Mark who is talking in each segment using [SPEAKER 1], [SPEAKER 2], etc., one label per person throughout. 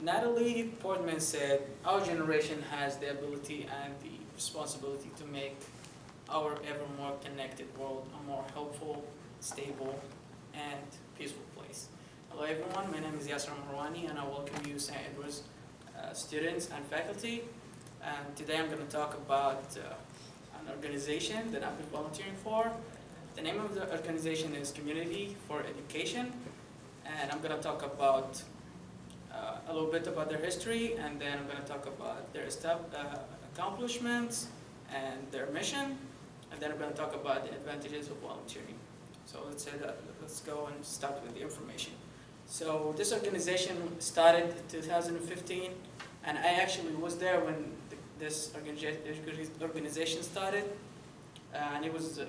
[SPEAKER 1] Natalie Portman said, our generation has the ability and the responsibility to make our ever more connected world a more helpful, stable, and peaceful place. Hello everyone, my name is Yasser and I welcome you St. Edward's students and faculty. And today I'm going to talk about an organization that I've been volunteering for. The name of the organization is Community for Education, and I'm going to talk about a little bit about their history, and then I'm going to talk about their accomplishments and their mission, and then I'm going to talk about the advantages of volunteering. So let's go and start with the information. So this organization started in 2015, and I actually was there when this organization started, and it was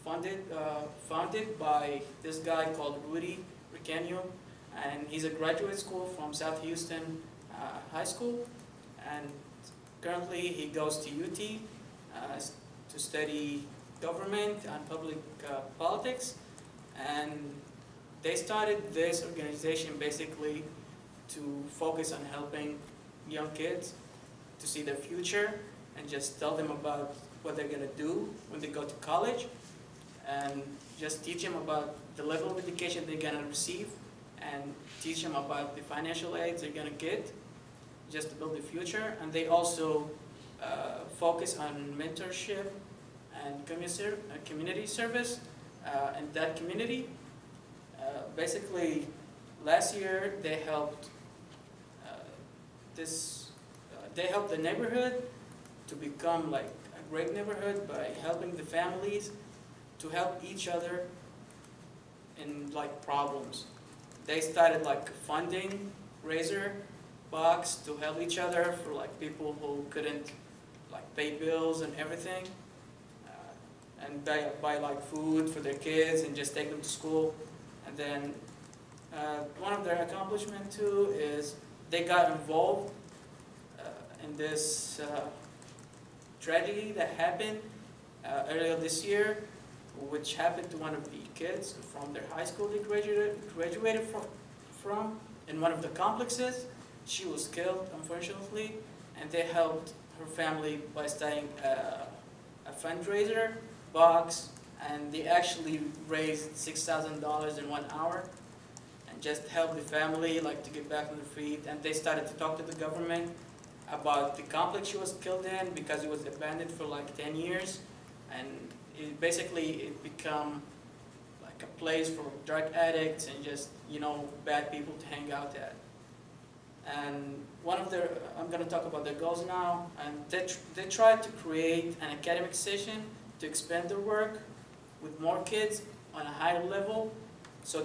[SPEAKER 1] founded by this guy called Rudy Ricanio, and he's a graduate school from South Houston High School, and currently he goes to UT to study government and public politics. And they started this organization basically to focus on helping young kids to see their future and just tell them about what they're going to do when they go to college, and just teach them about the level of education they're going to receive, and teach them about the financial aids they're going to get just to build the future. And they also focus on mentorship and community service in that community. Basically, last year they helped the neighborhood to become like a great neighborhood by helping the families to help each other in like problems. They started like funding raiser box to help each other for like people who couldn't like pay bills and everything, and buy like food for their kids and just take them to school. And then one of their accomplishments too is they got involved in this tragedy that happened earlier this year, which happened to one of the kids from their high school they graduated from in one of the complexes. She was killed, unfortunately, and they helped her family by starting a fundraiser box, and they actually raised $6,000 in 1 hour and just helped the family like to get back on their feet. And they started to talk to the government about the complex she was killed in because it was abandoned for like 10 years, and it become like a place for drug addicts and just, bad people to hang out at. And I'm going to talk about their goals now, and they tried to create an academic session to expand their work with more kids on a higher level, so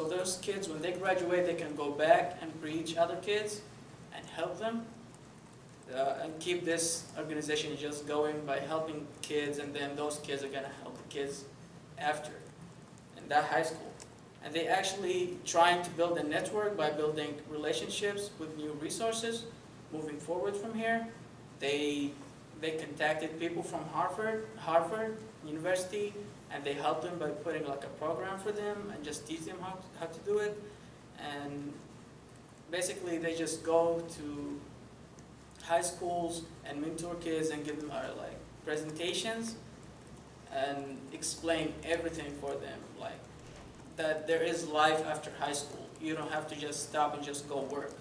[SPEAKER 1] those kids, when they graduate, they can go back and reach other kids and help them, and keep this organization just going by helping kids, and then those kids are going to help the kids after in that high school. And they actually trying to build a network by building relationships with new resources moving forward from here. They contacted people from Harvard University, and they helped them by putting like a program for them and just teach them how to do it. And basically they just go to high schools and mentor kids and give them like presentations and explain everything for them, like that there is life after high school. You don't have to just stop and just go work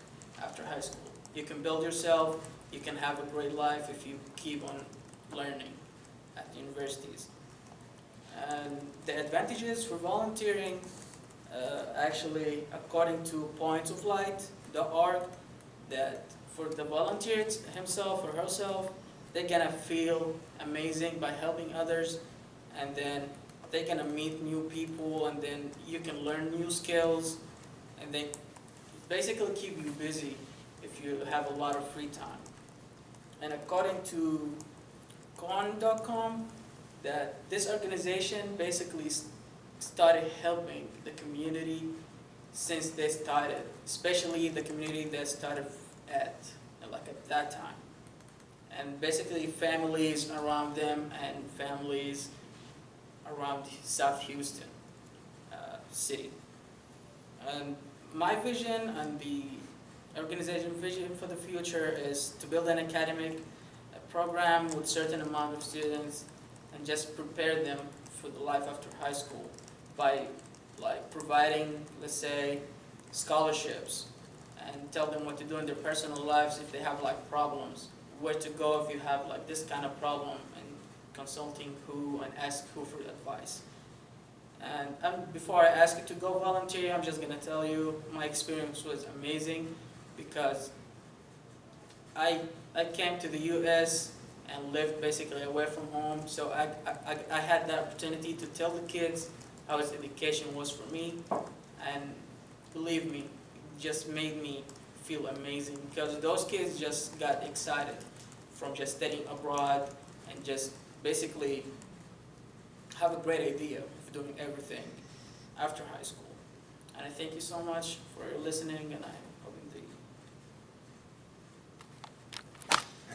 [SPEAKER 1] after high school. You can build yourself, you can have a great life if you keep on learning at the universities. And the advantages for volunteering, actually, according to pointsoflight.org, that for the volunteer himself or herself, they're gonna feel amazing by helping others, and then they're gonna meet new people, and then you can learn new skills, and they basically keep you busy if you have a lot of free time. And according to con.com, that this organization basically started helping the community since they started, especially the community that started at that time. And basically families around them and families around South Houston city. And my vision and the organization vision for the future is to build an academic program with certain amount of students and just prepare them for the life after high school by like providing, let's say, scholarships and tell them what to do in their personal lives if they have like problems, where to go if you have like this kind of problem, and consulting who and ask who for advice. And before I ask you to go volunteer, I'm just gonna tell you my experience was amazing because I came to the U.S. and lived basically away from home, so I had the opportunity to tell the kids how his education was for me, and believe me, it just made me feel amazing because those kids just got excited from just studying abroad and just basically have a great idea of doing everything after high school. And I thank you so much for listening, and I